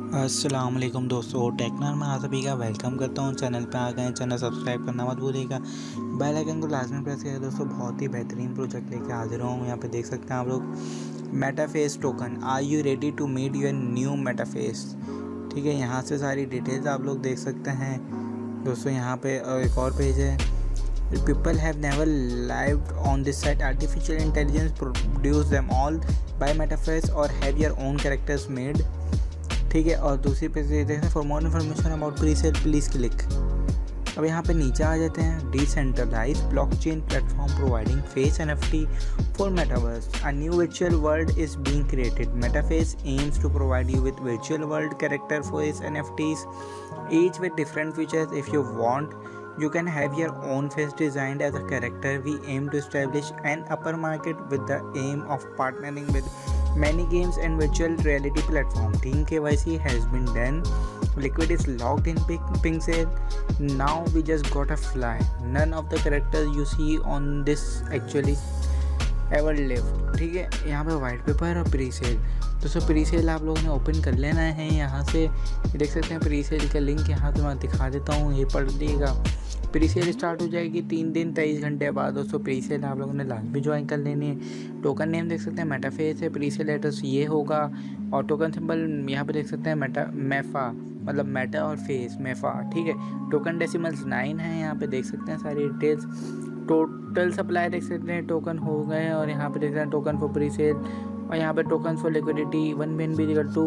अस्सलाम वालेकुम दोस्तों, टेक्नर में आप सभी का वेलकम करता हूँ। चैनल पे आ गए, चैनल सब्सक्राइब करना मत भूलिएगा, बेल आइकन को लाजमी प्रेस करिए। दोस्तों बहुत ही बेहतरीन प्रोजेक्ट लेके हाजिर हूँ। यहाँ पे देख सकते हैं आप लोग Metaface token. Are you ready to meet your new Metaface? ठीक है, यहाँ से सारी डिटेल्स आप लोग देख सकते हैं। दोस्तों यहाँ पे एक और पेज है, people have never lived on this site. Artificial intelligence produce them all by metaphors or have your own characters made. ठीक है, और दूसरी पे देखते for more information about presale please click. अब यहाँ पे नीचे आ जाते हैं। Decentralized blockchain platform providing face NFT for metaverse. A new virtual world is being created. MetaFace aims to provide you with virtual world character for his NFTs, each with different features. If you want, you can have your own face designed as a character. We aim to establish an upper market with the aim of partnering with many games and virtual reality platform. Team KYC has been done. Liquid is logged in Pink Sale. Now we just got a fly. None of the characters you see on this actually ever lived. ठीक है, यहाँ पे white paper और pre sale. दोस्तों pre sale आप लोगों ने open कर लेना है। यहाँ से देख सकते हैं प्री सेल का लिंक यहाँ पे मैं दिखा देता हूँ, ये पढ़ लीजिएगा। प्री सेल स्टार्ट हो जाएगी 3 दिन 23 घंटे बाद। दोस्तों प्री सेल आप लोगों ने लाजमी ज्वाइन कर लेनी है। टोकन नेम देख सकते हैं मेटाफेस है। प्री सेल एड्रेस ये होगा और टोकन सिंबल यहाँ पे देख सकते हैं मेफा, मतलब मेटा और फेस मेफा। ठीक है, टोकन डेसिमल्स 9 है। यहाँ पे देख सकते हैं सारी डिटेल्स। टोटल सप्लाई देख सकते हैं टोकन हो गए, और यहाँ पे देख सकते हैं टोकन फॉर प्री सेल, और यहाँ पे token for liquidity 1 BNB equal to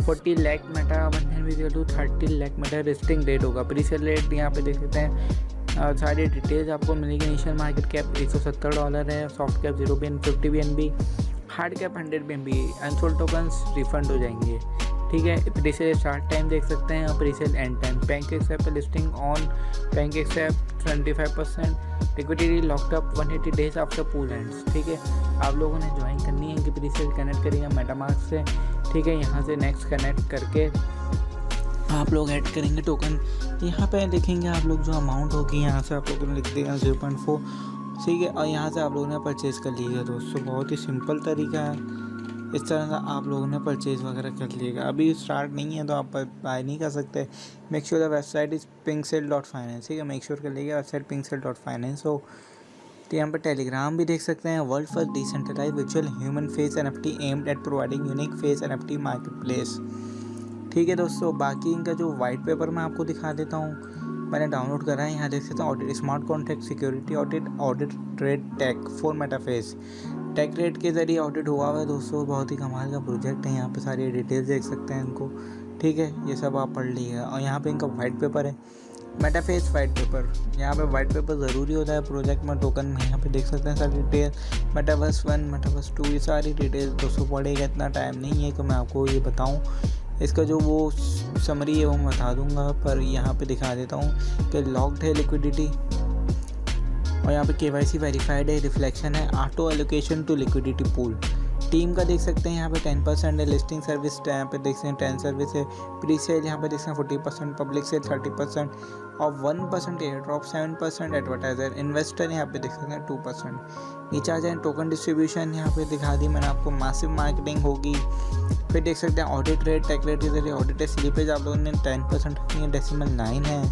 40 lakh Meta, 1 BNB equal to 30 lakh Meta. Listing rate होगा। प्री सेल रेट यहाँ पे देख सकते हैं सारी डिटेल्स आपको मिलेगी। इनिशियल मार्केट कैप $170 है, soft cap 50 BNB, hard cap 100 BNB। Unsold tokens refund हो जाएंगे। ठीक है, प्री सेल स्टार्ट टाइम देख सकते हैं और pre sale and time. PancakeSwap listing on PancakeSwap 25%। Liquidity locked up 180 days after pool ends. ठीक है, आप लोगों ने ज्वाइन करनी है कि प्री सेल कनेक्ट करेंगे मेटामास्क से। ठीक है, यहाँ से नेक्स्ट कनेक्ट करके आप लोग ऐड करेंगे टोकन। यहाँ पे देखेंगे आप लोग जो अमाउंट होगी, यहाँ से आप लोगों ने लिख देगा 0.4। ठीक है, और यहाँ से आप लोगों ने परचेज़ कर लीजिएगा। दोस्तों बहुत ही सिंपल तरीका है, इस तरह से आप लोगों ने परचेज़ वगैरह कर लिएगा। अभी स्टार्ट नहीं है तो आप बाय नहीं कर सकते। Make sure the website is pinksale.finance। ठीक है, मेक श्योर कर लीजिएगा वेबसाइट pinksale.finance हो। तो यहाँ पर टेलीग्राम भी देख सकते हैं। World first decentralize virtual human face NFT aimed at providing unique face NFT market place. ठीक है दोस्तों, बाकी इनका जो वाइट पेपर मैं आपको दिखा देता हूँ, मैंने डाउनलोड करा है। यहाँ देख सकते हैं audit smart contract security audit trade tech for MetaFace. TechRate के ज़रिए ऑडिट हुआ हुआ है। दोस्तों बहुत ही कमाल का प्रोजेक्ट है। यहाँ पे सारी डिटेल्स देख सकते हैं इनको। ठीक है, ये सब आप पढ़ लीजिएगा। और यहाँ पे इनका वाइट पेपर है, मेटाफेस वाइट पेपर। यहाँ पे वाइट पेपर ज़रूरी होता है प्रोजेक्ट में, टोकन में। यहाँ पे देख सकते हैं सारी डिटेल, मेटावर्स 1 मेटावर्स 2, ये सारी डिटेल्स दोस्तों पढ़ेगा। इतना टाइम नहीं है कि मैं आपको ये बताऊँ। इसका जो वो समरी है वो मैं बता दूंगा, पर यहाँ पे दिखा देता हूँ कि लॉक्ड है लिक्विडिटी, और यहाँ पे KYC वेरीफाइड है, रिफ्लेक्शन है, auto allocation to liquidity pool. Team का देख सकते हैं यहाँ पे 10% है। लिस्टिंग सर्विस यहाँ पे देख सकते हैं 10 सर्विस है। प्री सेल यहाँ पे देख सकते हैं 40%, पब्लिक सेल 30% और 1% एयर ड्रॉप, 7% एडवर्टाइजर। इन्वेस्टर यहाँ पे देख सकते हैं 2%। नीचे आ जाए टोकन डिस्ट्रीब्यूशन, यहाँ पे दिखा दी मैंने आपको। मासिव मार्केटिंग होगी। फिर देख सकते हैं ऑडिट रेट, टेक रेट इधर ऑडिट है। स्लीपेज आप लोगों ने 10% रखी है, डेसिमल 9 है।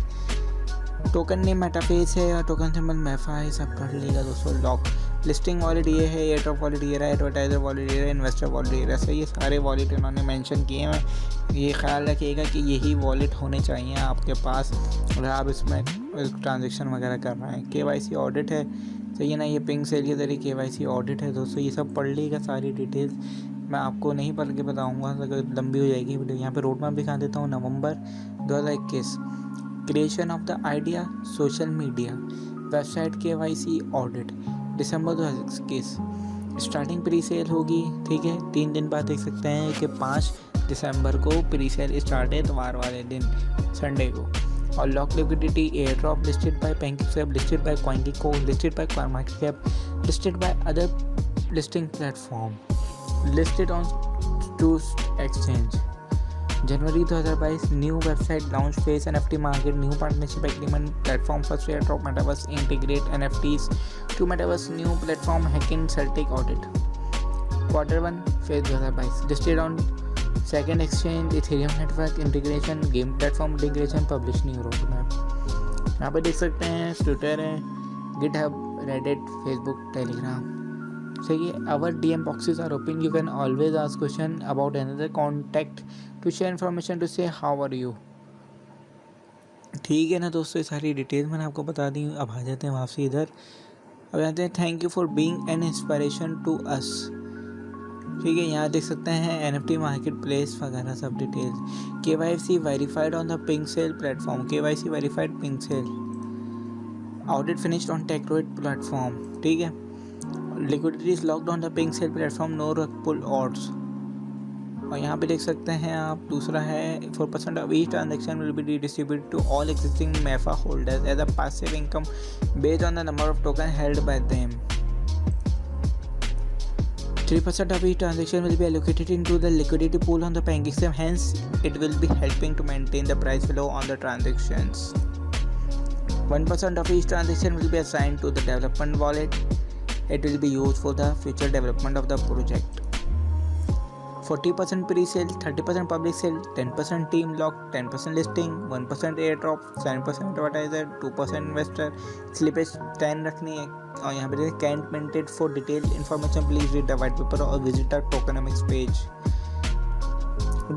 टोकन नेम मेटाफेस है और टोकन सिंबल मेफा है। सब पढ़ लीजिएगा दोस्तों। लॉक लिस्टिंग वॉलेट ये है, एयर ड्रॉप वॉलेट ये रहा, एडवर्टाइजर वॉलेट ये रहा, इन्वेस्टर वॉलेट ये रहा। सही, ये सारे वॉलेट इन्होंने मेंशन किए हैं। ये ख्याल रखिएगा कि यही वॉलेट होने चाहिए आपके पास अगर आप इसमें ट्रांजेक्शन वगैरह कर रहे हैं। KYC ऑडिट है, सही है ना। ये पिंक सेल के जरिए KYC ऑडिट है। दोस्तों ये सब पढ़ लीजिएगा सारी डिटेल्स। मैं आपको नहीं पढ़ के बताऊँगा, अगर लंबी हो जाएगी वीडियो। यहाँ पर रोड मैप दिखा देता हूँ। नवंबर 2021 creation of the idea social media website KYC audit. December 2021 starting pre sale होगी। ठीक है, 3 दिन बाद देख सकते हैं कि 5 दिसंबर को प्री सेल स्टार्ट है, इतवार वाले दिन, संडे को। और lock liquidity airdrop listed by PancakeSwap, listed by CoinGecko, listed by CoinMarketCap, listed by other listing platform, listed on 2 exchange. January 2022 new website launch face NFT market, new partnership agreement, platform first airdrop metaverse integrate NFTs to metaverse, new platform Hacken CertiK audit. Q1 phase 2022 listed on second exchange Ethereum network integration, game platform integration, publish new road map. यहाँ पे देख सकते हैं Twitter है, GitHub, Reddit, Facebook, Telegram. ठीक है, our DM boxes are open. You can always ask question about another contact to share information to say how are you. ठीक है ना दोस्तों, ये सारी डिटेल मैंने आपको बता दी। अब आ जाते हैं वापसी इधर। अब आते हैं thank you for being an inspiration to us. ठीक है, यहाँ देख सकते हैं NFT मार्केट प्लेस वगैरह सब detail. KYC verified on the PinkSale platform, KYC verified PinkSale, audit finished on TechRate platform. ठीक है, liquidity is locked on the PinkSale platform, no rug pull odds. और यहाँ पे देख सकते हैं आप, दूसरा है 4% of each transaction will be distributed to all existing Mafa holders as a passive income based on the number of token held by them. 3% of each transaction will be allocated into the liquidity pool on the PancakeSwap, hence it will be helping to maintain the price flow on the transactions. 1% of each transaction will be assigned to the development wallet. It will be used for the future development of the project. 40% pre-sale, 30% public sale, 10% team lock, 10% listing, 1% airdrop, 7% advertiser, 2% investor, slippage 10 रखनी है। और यहाँ पे can't minted for detailed information please read the white paper or visit our tokenomics page.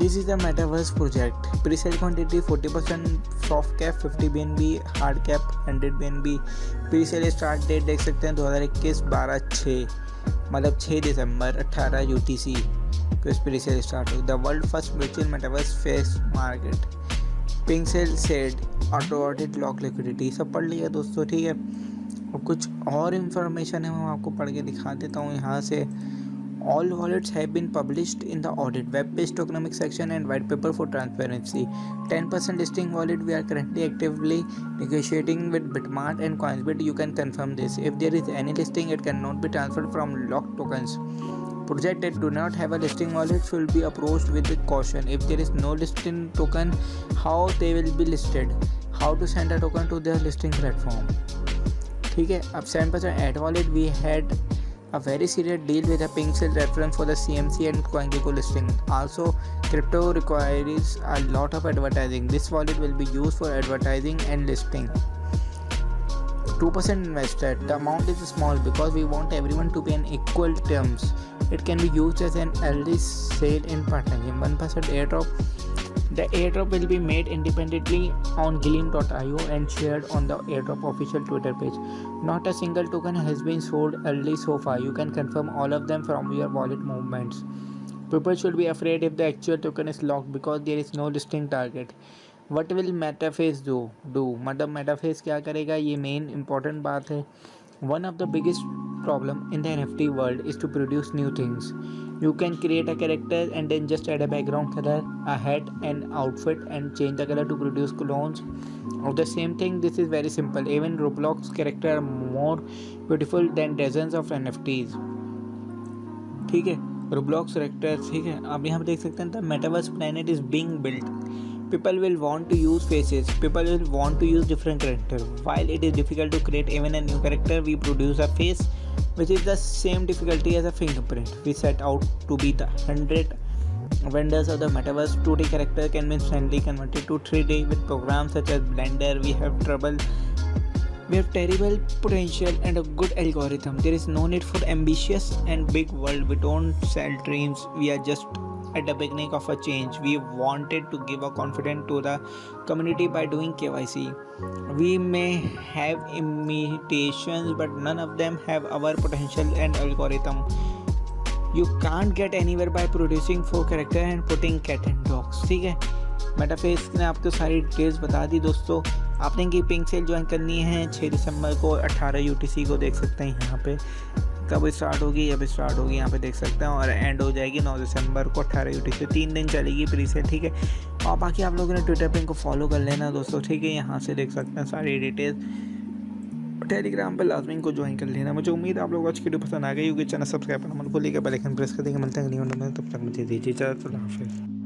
This is the metaverse project. Pre-sale quantity 40%, soft cap 50 BNB, hard cap 100 BNB. Pre-sale start date देख सकते हैं 2021 12/6, मतलब 6 दिसंबर 18 UTC को इस pre-sale start हुई। The world first virtual metaverse face market, PinkSale said auto audit lock liquidity, सब पढ़ लिया दोस्तों। ठीक है, और कुछ और इन्फॉर्मेशन है मैं आपको पढ़ के दिखा देता हूँ यहाँ से। All wallets have been published in the audit web-based tokenomics section and white paper for transparency. 10% listing wallet, we are currently actively negotiating with Bitmart and Coinsbit. You can confirm this. If there is any listing, it cannot be transferred from locked tokens. Projects that do not have a listing wallet should be approached with caution. If there is no listing token, how they will be listed? How to send a token to their listing platform? ठीक है, अब 7% ad wallet, we had a very serious deal with a Pinkcell reference for the CMC and CoinGecko listing. Also, crypto requires a lot of advertising. This wallet will be used for advertising and listing. 2% invested. The amount is small because we want everyone to be on equal terms. It can be used as an early sale in partnership. 1% airdrop. The airdrop will be made independently on Gleam.io and shared on the airdrop official Twitter page. Not a single token has been sold early so far. You can confirm all of them from your wallet movements. People should be afraid if the actual token is locked because there is no listing target. What will Metaface do? मतलब Metaface क्या करेगा, ये main important बात है। One of the biggest problem in the NFT world is to produce new things. You can create a character and then just add a background color, a hat and outfit and change the color to produce clones of the same thing. This is very simple. Even Roblox character are more beautiful than dozens of NFTs. ठीक है, Roblox characters। ठीक है, आप यहाँ पे देख सकते हैं the metaverse planet is being built. People will want to use faces. People will want to use different characters. While it is difficult to create even a new character, we produce a face, which is the same difficulty as a fingerprint. We set out to be the 100 vendors of the metaverse. 2D character can be instantly converted to 3D with programs such as Blender. We have terrible potential and a good algorithm. There is no need for ambitious and big world. We don't sell dreams. We are just at the beginning of a change. We wanted to give a confidence to the community by doing KYC. We may have imitations, but none of them have our potential and algorithm. You can't get anywhere by producing 4 character and putting cat and dogs. ठीक है, metaphase ने आपको सारी details बता दी दोस्तों। आपने की पिंकसेल join करनी है 6 दिसंबर को 18 UTC को, देख सकते हैं यहाँ पे कब स्टार्ट होगी, जब स्टार्ट होगी यहाँ पे देख सकते हैं, और एंड हो जाएगी 9 दिसंबर को 18 UTC। 3 दिन चलेगी प्रीसेल। ठीक है, और बाकी आप लोगों ने ट्विटर पे इनको फॉलो कर लेना दोस्तों। ठीक है, यहाँ से देख सकते हैं सारी डिटेल्स। टेलीग्राम पे लाजमी इनको ज्वाइन कर लेना। मुझे उम्मीद है आप लोग आज की वीडियो पसंद आ गई होगी। चैनल सब्सक्राइब करना मत भूलिएगा, बेल आइकन प्रेस कर देंगे। मिलते हैं अगली वीडियो में, तब तक मुझे दीजिए इजाज़त। अल्लाह हाफ़िज़।